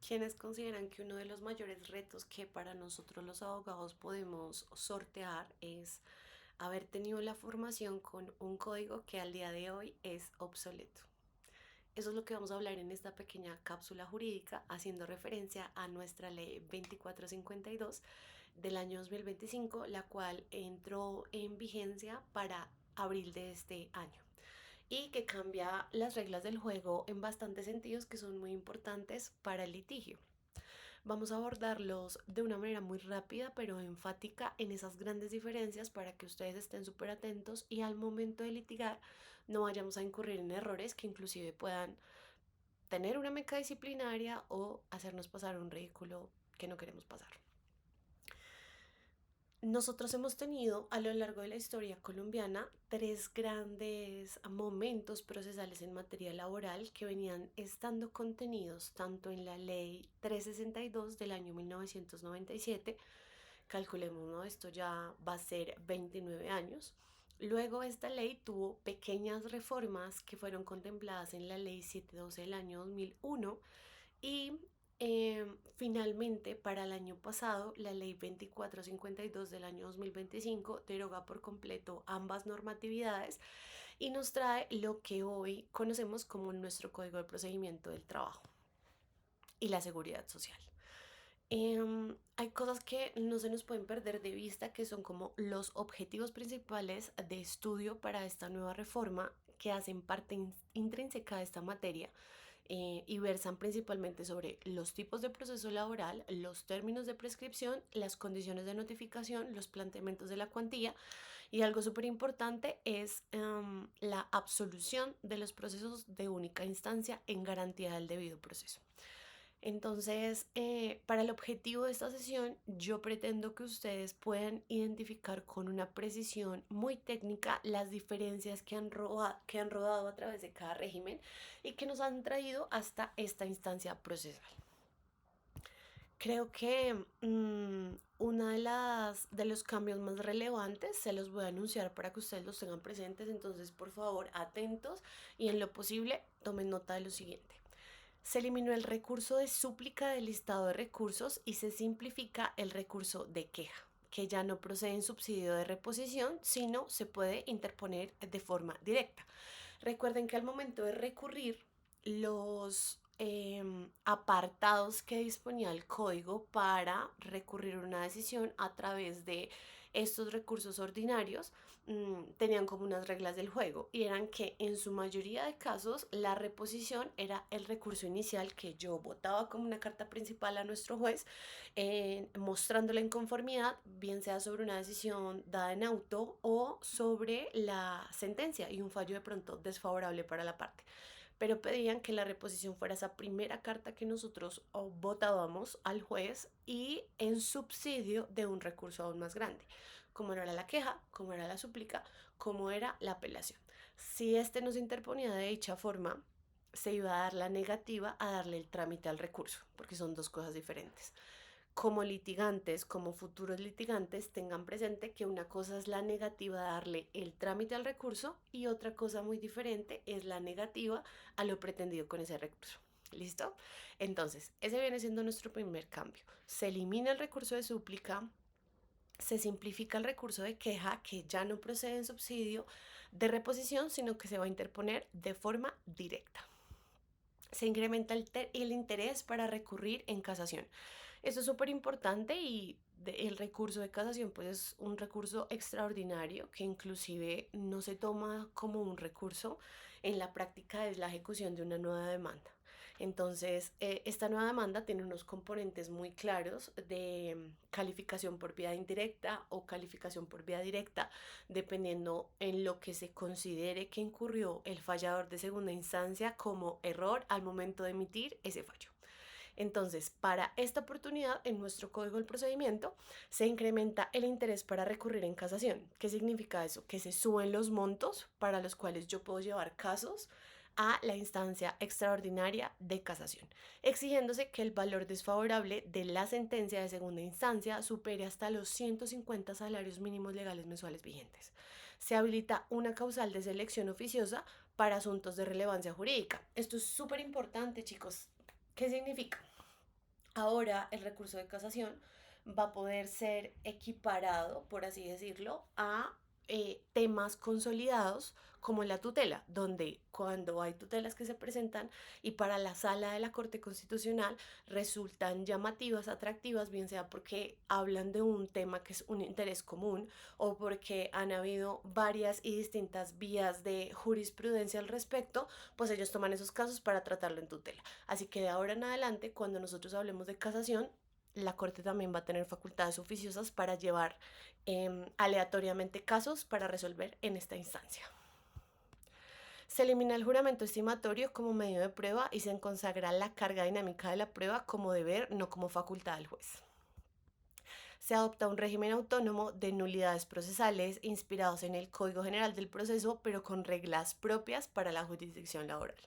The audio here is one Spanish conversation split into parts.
Quienes consideran que uno de los mayores retos que para nosotros los abogados podemos sortear es haber tenido la formación con un código que al día de hoy es obsoleto. Eso es lo que vamos a hablar en esta pequeña cápsula jurídica, haciendo referencia a nuestra ley 2452 del año 2025, la cual entró en vigencia para abril de este año y que cambia las reglas del juego en bastantes sentidos que son muy importantes para el litigio. Vamos a abordarlos de una manera muy rápida pero enfática en esas grandes diferencias para que ustedes estén súper atentos y al momento de litigar no vayamos a incurrir en errores que inclusive puedan tener una meca disciplinaria o hacernos pasar un ridículo que no queremos pasar. Nosotros hemos tenido a lo largo de la historia colombiana tres grandes momentos procesales en materia laboral que venían estando contenidos tanto en la ley 362 del año 1997, calculemos, ¿no? Esto ya va a ser 29 años. Luego esta ley tuvo pequeñas reformas que fueron contempladas en la ley 712 del año 2001 y finalmente, para el año pasado, la ley 2452 del año 2025 deroga por completo ambas normatividades y nos trae lo que hoy conocemos como nuestro Código de Procedimiento del Trabajo y la Seguridad Social. Hay cosas que no se nos pueden perder de vista, que son como los objetivos principales de estudio para esta nueva reforma que hacen parte intrínseca de esta materia y versan principalmente sobre los tipos de proceso laboral, los términos de prescripción, las condiciones de notificación, los planteamientos de la cuantía y algo súper importante es la absolución de los procesos de única instancia en garantía del debido proceso. Entonces, para el objetivo de esta sesión, yo pretendo que ustedes puedan identificar con una precisión muy técnica las diferencias que han rodado a través de cada régimen y que nos han traído hasta esta instancia procesal. Creo que una de los cambios más relevantes se los voy a anunciar para que ustedes los tengan presentes, entonces por favor atentos y en lo posible tomen nota de lo siguiente. Se eliminó el recurso de súplica del listado de recursos y se simplifica el recurso de queja, que ya no procede en subsidio de reposición, sino se puede interponer de forma directa. Recuerden que al momento de recurrir, los apartados que disponía el código para recurrir a una decisión a través de estos recursos ordinarios tenían como unas reglas del juego y eran que en su mayoría de casos la reposición era el recurso inicial que yo votaba como una carta principal a nuestro juez mostrando la inconformidad, bien sea sobre una decisión dada en auto o sobre la sentencia y un fallo de pronto desfavorable para la parte. Pero pedían que la reposición fuera esa primera carta que nosotros votábamos al juez y en subsidio de un recurso aún más grande, como era la queja, como era la súplica, como era la apelación. Si este no se interponía de dicha forma, se iba a dar la negativa a darle el trámite al recurso, porque son dos cosas diferentes. Como litigantes, como futuros litigantes, tengan presente que una cosa es la negativa de darle el trámite al recurso y otra cosa muy diferente es la negativa a lo pretendido con ese recurso. ¿Listo? Entonces, ese viene siendo nuestro primer cambio. Se elimina el recurso de súplica, se simplifica el recurso de queja que ya no procede en subsidio de reposición, sino que se va a interponer de forma directa. Se incrementa el interés para recurrir en casación. Esto es súper importante y el recurso de casación pues es un recurso extraordinario que inclusive no se toma como un recurso, en la práctica es la ejecución de una nueva demanda. Entonces, esta nueva demanda tiene unos componentes muy claros de calificación por vía indirecta o calificación por vía directa, dependiendo en lo que se considere que incurrió el fallador de segunda instancia como error al momento de emitir ese fallo. Entonces, para esta oportunidad, en nuestro código del procedimiento, se incrementa el interés para recurrir en casación. ¿Qué significa eso? Que se suben los montos para los cuales yo puedo llevar casos a la instancia extraordinaria de casación, exigiéndose que el valor desfavorable de la sentencia de segunda instancia supere hasta los 150 salarios mínimos legales mensuales vigentes. Se habilita una causal de selección oficiosa para asuntos de relevancia jurídica. Esto es súper importante, chicos. ¿Qué significa? Ahora el recurso de casación va a poder ser equiparado, por así decirlo, a temas consolidados como la tutela, donde cuando hay tutelas que se presentan y para la sala de la Corte Constitucional resultan llamativas, atractivas, bien sea porque hablan de un tema que es un interés común o porque han habido varias y distintas vías de jurisprudencia al respecto, pues ellos toman esos casos para tratarlo en tutela. Así que de ahora en adelante, cuando nosotros hablemos de casación, la Corte también va a tener facultades oficiosas para llevar aleatoriamente casos para resolver en esta instancia. Se elimina el juramento estimatorio como medio de prueba y se consagra la carga dinámica de la prueba como deber, no como facultad del juez. Se adopta un régimen autónomo de nulidades procesales inspirados en el Código General del Proceso, pero con reglas propias para la jurisdicción laboral.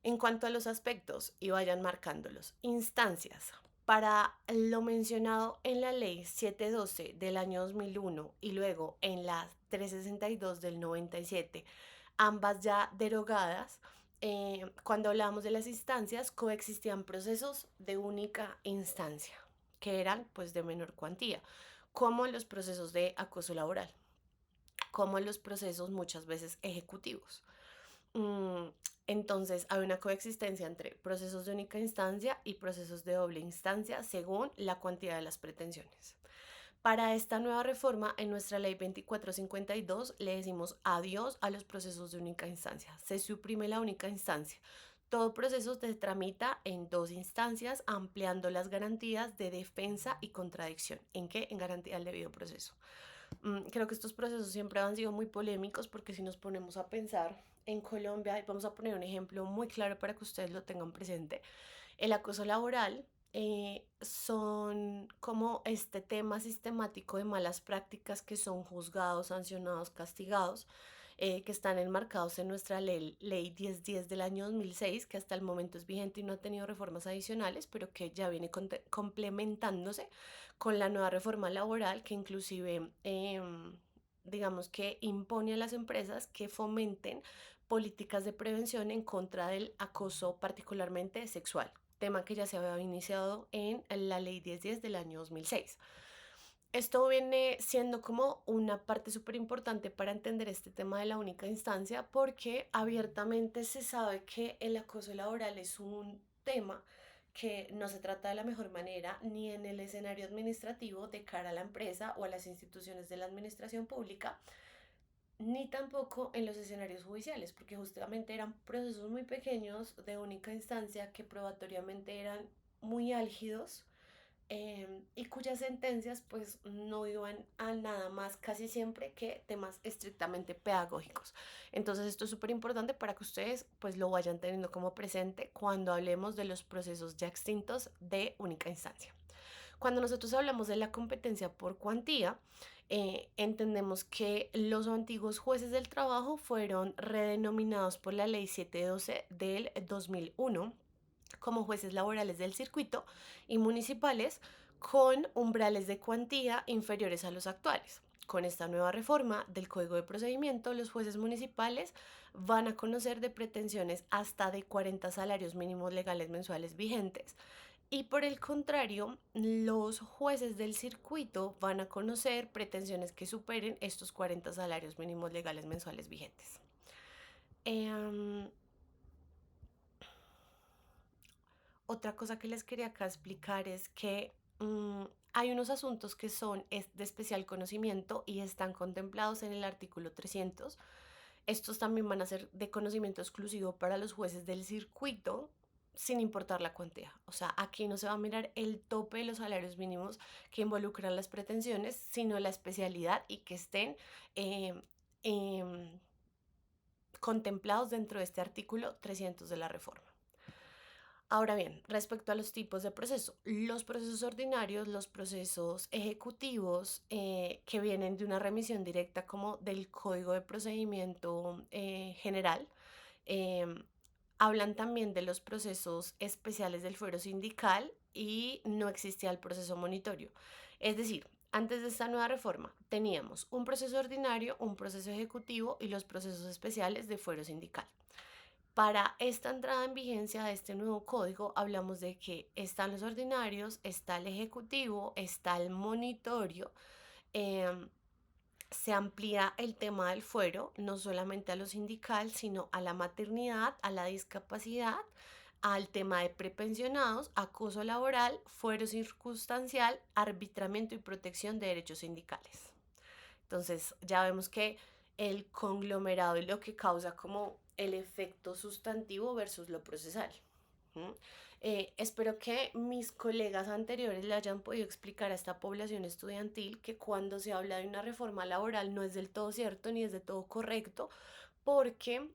En cuanto a los aspectos, y vayan marcándolos, instancias. Para lo mencionado en la ley 712 del año 2001 y luego en la 362 del 97, ambas ya derogadas, cuando hablábamos de las instancias, coexistían procesos de única instancia, que eran pues de menor cuantía, como los procesos de acoso laboral, como los procesos muchas veces ejecutivos. Mm, Entonces, hay una coexistencia entre procesos de única instancia y procesos de doble instancia según la cuantía de las pretensiones. Para esta nueva reforma, en nuestra ley 2452 le decimos adiós a los procesos de única instancia. Se suprime la única instancia. Todo proceso se tramita en dos instancias, ampliando las garantías de defensa y contradicción. ¿En qué? En garantía del debido proceso. Creo que estos procesos siempre han sido muy polémicos porque si nos ponemos a pensar en Colombia, y vamos a poner un ejemplo muy claro para que ustedes lo tengan presente, el acoso laboral son como este tema sistemático de malas prácticas que son juzgados, sancionados, castigados, que están enmarcados en nuestra ley 1010 del año 2006, que hasta el momento es vigente y no ha tenido reformas adicionales, pero que ya viene complementándose con la nueva reforma laboral que inclusive, digamos que impone a las empresas que fomenten políticas de prevención en contra del acoso particularmente sexual, tema que ya se había iniciado en la ley 1010 del año 2006. Esto viene siendo como una parte súper importante para entender este tema de la única instancia porque abiertamente se sabe que el acoso laboral es un tema que no se trata de la mejor manera ni en el escenario administrativo de cara a la empresa o a las instituciones de la administración pública, ni tampoco en los escenarios judiciales, porque justamente eran procesos muy pequeños de única instancia que probatoriamente eran muy álgidos, y cuyas sentencias pues no iban a nada más casi siempre que temas estrictamente pedagógicos. Entonces esto es súper importante para que ustedes pues lo vayan teniendo como presente cuando hablemos de los procesos ya extintos de única instancia. Cuando nosotros hablamos de la competencia por cuantía, entendemos que los antiguos jueces del trabajo fueron redenominados por la ley 712 del 2001 como jueces laborales del circuito y municipales con umbrales de cuantía inferiores a los actuales. Con esta nueva reforma del Código de Procedimiento, los jueces municipales van a conocer de pretensiones hasta de 40 salarios mínimos legales mensuales vigentes y por el contrario, los jueces del circuito van a conocer pretensiones que superen estos 40 salarios mínimos legales mensuales vigentes. Eh, Otra cosa que les quería acá explicar es que hay unos asuntos que son de especial conocimiento y están contemplados en el artículo 300. Estos también van a ser de conocimiento exclusivo para los jueces del circuito, sin importar la cuantía. O sea, aquí no se va a mirar el tope de los salarios mínimos que involucran las pretensiones, sino la especialidad y que estén eh, eh, contemplados dentro de este artículo 300 de la reforma. Ahora bien, respecto a los tipos de proceso, los procesos ordinarios, los procesos ejecutivos que vienen de una remisión directa como del Código de Procedimiento General, em, hablan también de los procesos especiales del fuero sindical y no existía el proceso monitorio. Es decir, antes de esta nueva reforma teníamos un proceso ordinario, un proceso ejecutivo y los procesos especiales de fuero sindical. Para esta entrada en vigencia de este nuevo código, hablamos de que están los ordinarios, está el ejecutivo, está el monitorio. em, Se amplía el tema del fuero, no solamente a lo sindical, sino a la maternidad, a la discapacidad, al tema de prepensionados, acoso laboral, fuero circunstancial, arbitramiento y protección de derechos sindicales. Entonces ya vemos que el conglomerado y lo que causa como el efecto sustantivo versus lo procesal. ¿Mm? Espero que mis colegas anteriores le hayan podido explicar a esta población estudiantil que cuando se habla de una reforma laboral no es del todo cierto ni es de todo correcto, porque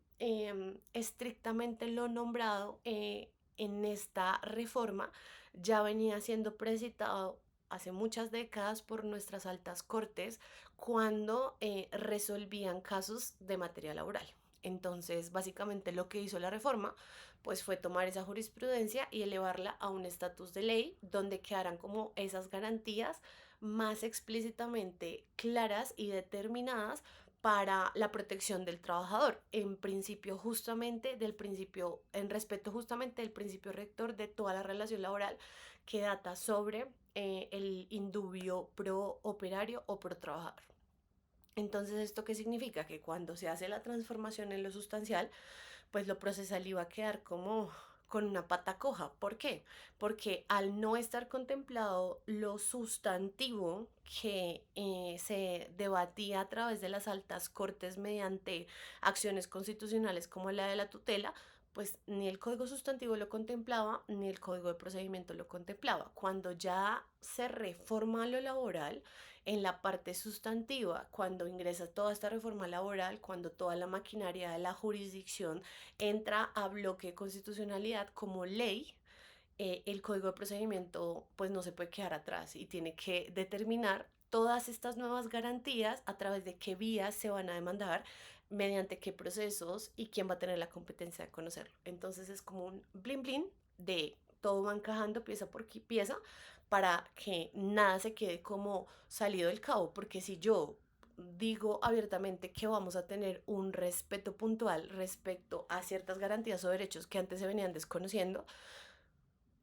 estrictamente lo nombrado en esta reforma ya venía siendo precitado hace muchas décadas por nuestras altas cortes cuando resolvían casos de materia laboral. Entonces, básicamente lo que hizo la reforma pues fue tomar esa jurisprudencia y elevarla a un estatus de ley donde quedaran como esas garantías más explícitamente claras y determinadas para la protección del trabajador, en principio justamente del principio, en respeto justamente del principio rector de toda la relación laboral que data sobre el indubio pro operario o pro trabajador. Entonces, ¿esto qué significa? Que cuando se hace la transformación en lo sustancial, pues lo procesal iba a quedar como con una pata coja. ¿Por qué? Porque al no estar contemplado lo sustantivo que se debatía a través de las altas cortes mediante acciones constitucionales como la de la tutela, pues ni el código sustantivo lo contemplaba, ni el código de procedimiento lo contemplaba. Cuando ya se reforma lo laboral, en la parte sustantiva, cuando ingresa toda esta reforma laboral, cuando toda la maquinaria de la jurisdicción entra a bloque de constitucionalidad como ley, el código de procedimiento pues no se puede quedar atrás y tiene que determinar todas estas nuevas garantías a través de qué vías se van a demandar, mediante qué procesos y quién va a tener la competencia de conocerlo. Entonces es como un blin blin de todo va encajando pieza por pieza para que nada se quede como salido del cabo, porque si yo digo abiertamente que vamos a tener un respeto puntual respecto a ciertas garantías o derechos que antes se venían desconociendo,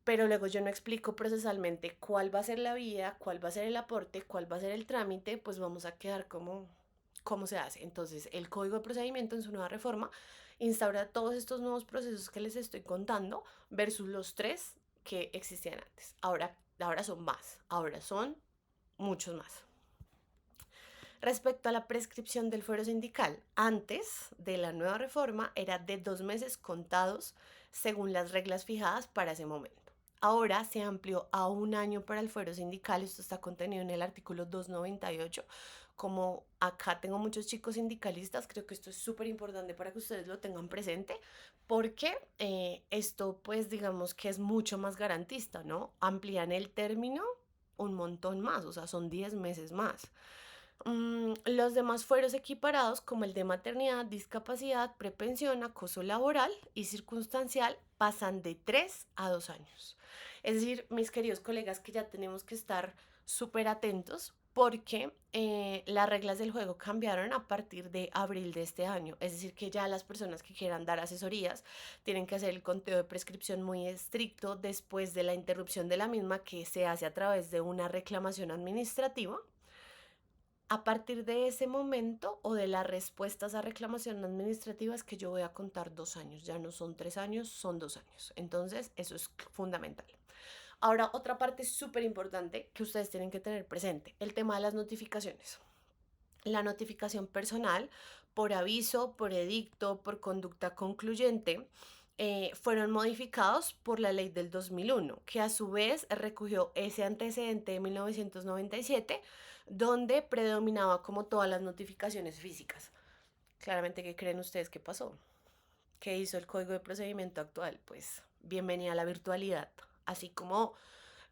pero luego yo no explico procesalmente cuál va a ser la vía, cuál va a ser el aporte, cuál va a ser el trámite, pues vamos a quedar como cómo se hace. Entonces, el Código de Procedimiento en su nueva reforma instaura todos estos nuevos procesos que les estoy contando versus los tres que existían antes. Ahora son más, ahora son muchos más. Respecto a la prescripción del fuero sindical, antes de la nueva reforma era de 2 meses contados según las reglas fijadas para ese momento. Ahora se amplió a 1 año para el fuero sindical, esto está contenido en el artículo 298. Como acá tengo muchos chicos sindicalistas, creo que esto es súper importante para que ustedes lo tengan presente, porque esto pues digamos que es mucho más garantista, ¿no? Amplían el término un montón más, o sea, son 10 meses más. Los demás fueros equiparados, como el de maternidad, discapacidad, prepensión, acoso laboral y circunstancial, pasan de 3 a 2 años. Es decir, mis queridos colegas, que ya tenemos que estar súper atentos porque las reglas del juego cambiaron a partir de abril de este año. Es decir, que ya las personas que quieran dar asesorías tienen que hacer el conteo de prescripción muy estricto después de la interrupción de la misma, que se hace a través de una reclamación administrativa. A partir de ese momento o de las respuestas a reclamación administrativa es que yo voy a contar 2 años, ya no son 3 años, son 2 años. Entonces, eso es fundamental. Ahora, otra parte súper importante que ustedes tienen que tener presente, el tema de las notificaciones. La notificación personal por aviso, por edicto, por conducta concluyente, fueron modificados por la ley del 2001, que a su vez recogió ese antecedente de 1997, donde predominaba como todas las notificaciones físicas. Claramente, ¿qué creen ustedes que pasó? ¿Qué hizo el Código de Procedimiento actual? Pues bienvenida a la virtualidad, así como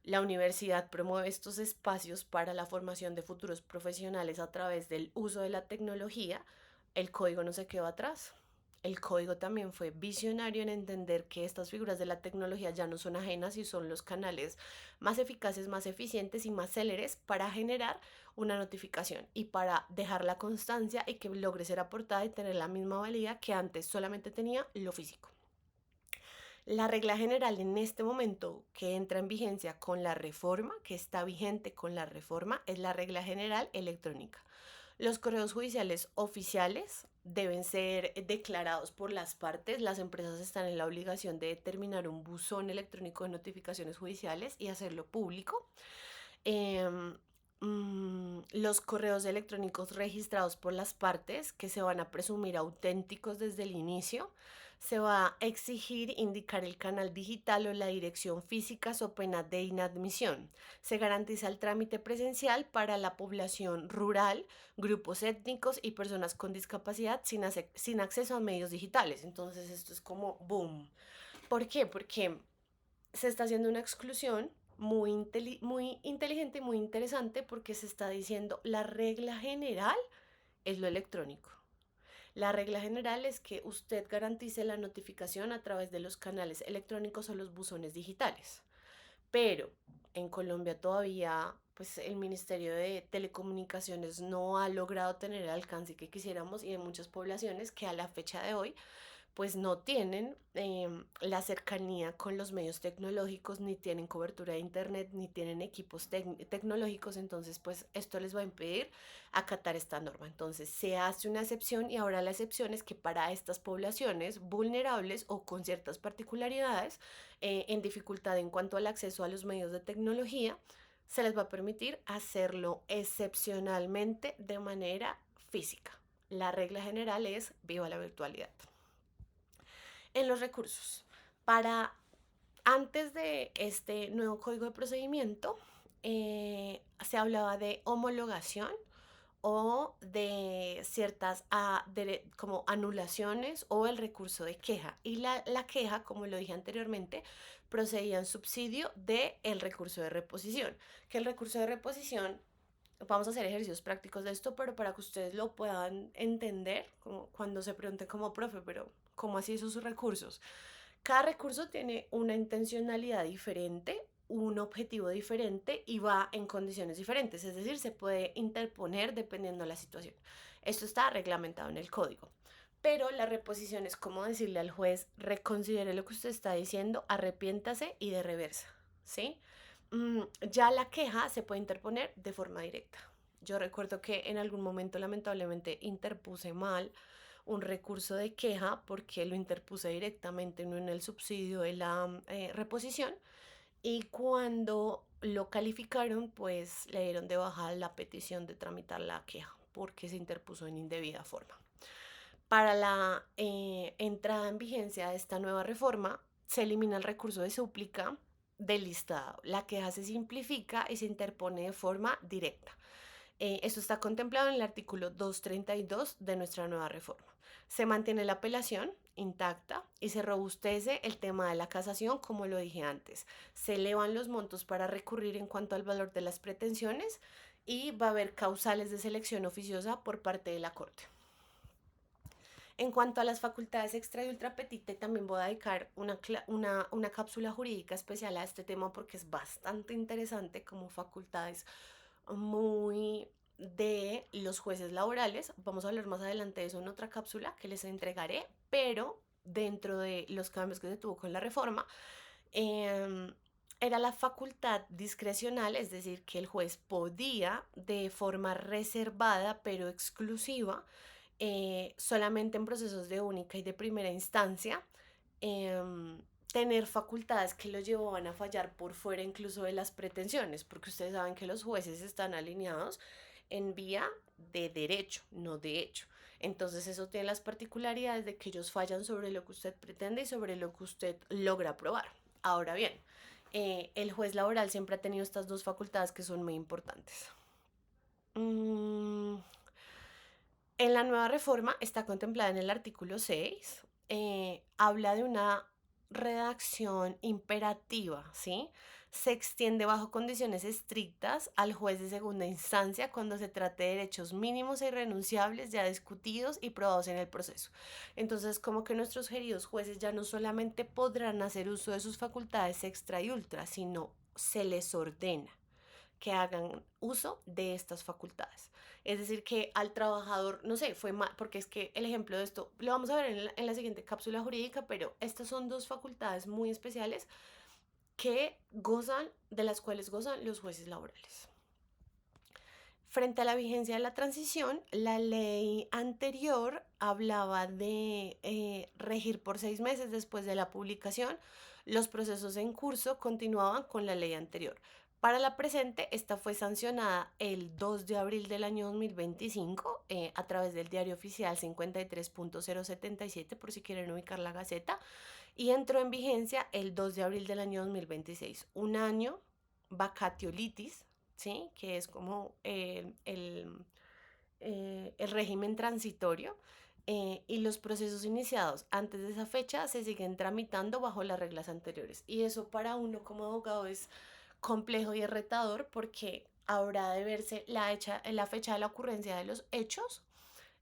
la universidad promueve estos espacios para la formación de futuros profesionales a través del uso de la tecnología. El código no se quedó atrás. El código también fue visionario en entender que estas figuras de la tecnología ya no son ajenas y son los canales más eficaces, más eficientes y más céleres para generar una notificación y para dejar la constancia y que logre ser aportada y tener la misma valía que antes solamente tenía lo físico. La regla general en este momento que entra en vigencia con la reforma, que está vigente con la reforma, es la regla general electrónica. Los correos judiciales oficiales deben ser declarados por las partes. Las empresas están en la obligación de determinar un buzón electrónico de notificaciones judiciales y hacerlo público. Em, los correos electrónicos registrados por las partes, que se van a presumir auténticos desde el inicio, se va a exigir indicar el canal digital o la dirección física so pena de inadmisión. Se garantiza el trámite presencial para la población rural, grupos étnicos y personas con discapacidad sin acceso a medios digitales. Entonces esto es como boom. ¿Por qué? Porque se está haciendo una exclusión muy inteligente y muy interesante, porque se está diciendo la regla general es lo electrónico. La regla general es que usted garantice la notificación a través de los canales electrónicos o los buzones digitales. Pero en Colombia todavía, pues el Ministerio de Telecomunicaciones no ha logrado tener el alcance que quisiéramos, y hay muchas poblaciones que a la fecha de hoy pues no tienen la cercanía con los medios tecnológicos, ni tienen cobertura de internet, ni tienen equipos tecnológicos. Entonces pues esto les va a impedir acatar esta norma. Entonces se hace una excepción, y ahora la excepción es que para estas poblaciones vulnerables o con ciertas particularidades en dificultad en cuanto al acceso a los medios de tecnología, se les va a permitir hacerlo excepcionalmente de manera física. La regla general es viva la virtualidad. En los recursos, para antes de este nuevo código de procedimiento, se hablaba de homologación o de ciertas como anulaciones o el recurso de queja. Y la queja, como lo dije anteriormente, procedía en subsidio del recurso de reposición. Que el recurso de reposición, vamos a hacer ejercicios prácticos de esto, pero para que ustedes lo puedan entender, como cuando se pregunte como profe, pero ¿cómo así esos recursos? Cada recurso tiene una intencionalidad diferente, un objetivo diferente y va en condiciones diferentes, es decir, se puede interponer dependiendo de la situación. Esto está reglamentado en el código. Pero la reposición es como decirle al juez: reconsidere lo que usted está diciendo, arrepiéntase y de reversa, ¿sí? Ya la queja se puede interponer de forma directa. Yo recuerdo que en algún momento lamentablemente interpuse mal un recurso de queja porque lo interpuse directamente, no en el subsidio de la reposición, y cuando lo calificaron pues le dieron de baja la petición de tramitar la queja porque se interpuso en indebida forma. Para la entrada en vigencia de esta nueva reforma, se elimina el recurso de súplica del listado. La queja se simplifica y se interpone de forma directa. Esto está contemplado en el artículo 232 de nuestra nueva reforma. Se mantiene la apelación intacta y se robustece el tema de la casación, como lo dije antes. Se elevan los montos para recurrir en cuanto al valor de las pretensiones, y va a haber causales de selección oficiosa por parte de la Corte. En cuanto a las facultades extra y ultra petite, también voy a dedicar una cápsula jurídica especial a este tema porque es bastante interesante, como facultades muy de los jueces laborales. Vamos a hablar más adelante de eso en otra cápsula que les entregaré, pero dentro de los cambios que se tuvo con la reforma, eh, era la facultad discrecional, es decir, que el juez podía de forma reservada pero exclusiva, solamente en procesos de única y de primera instancia, tener facultades que lo llevaban a fallar por fuera incluso de las pretensiones, porque ustedes saben que los jueces están alineados en vía de derecho, no de hecho. Entonces eso tiene las particularidades de que ellos fallan sobre lo que usted pretende y sobre lo que usted logra probar. Ahora bien, el juez laboral siempre ha tenido estas dos facultades que son muy importantes. Mm, en la nueva reforma está contemplada en el artículo 6, habla de una redacción imperativa, ¿sí? Se extiende bajo condiciones estrictas al juez de segunda instancia cuando se trate de derechos mínimos e irrenunciables ya discutidos y probados en el proceso. Entonces, como que nuestros queridos jueces ya no solamente podrán hacer uso de sus facultades extra y ultra, sino se les ordena que hagan uso de estas facultades. Es decir, que al trabajador, no sé, fue mal, porque es que el ejemplo de esto lo vamos a ver en la siguiente cápsula jurídica, pero estas son dos facultades muy especiales que gozan, de las cuales gozan los jueces laborales. Frente a la vigencia de la transición, la ley anterior hablaba de regir por 6 meses después de la publicación. Los procesos en curso continuaban con la ley anterior. Para la presente, esta fue sancionada el 2 de abril del año 2025 a través del Diario Oficial 53.077, por si quieren ubicar la Gaceta, y entró en vigencia el 2 de abril del año 2026. Un año vacatio litis, ¿sí? Que es como el régimen transitorio, y los procesos iniciados antes de esa fecha se siguen tramitando bajo las reglas anteriores. Y eso para uno como abogado es complejo y es retador porque habrá de verse la fecha de la ocurrencia de los hechos,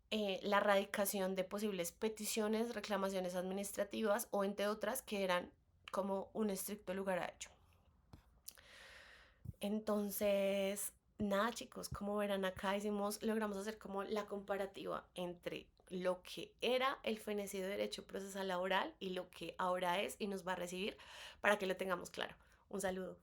la radicación de posibles peticiones, reclamaciones administrativas o entre otras que eran como un estricto lugar a hecho. Entonces, nada chicos, como verán acá logramos hacer como la comparativa entre lo que era el fenecido de derecho procesal laboral y lo que ahora es y nos va a recibir para que lo tengamos claro. Un saludo.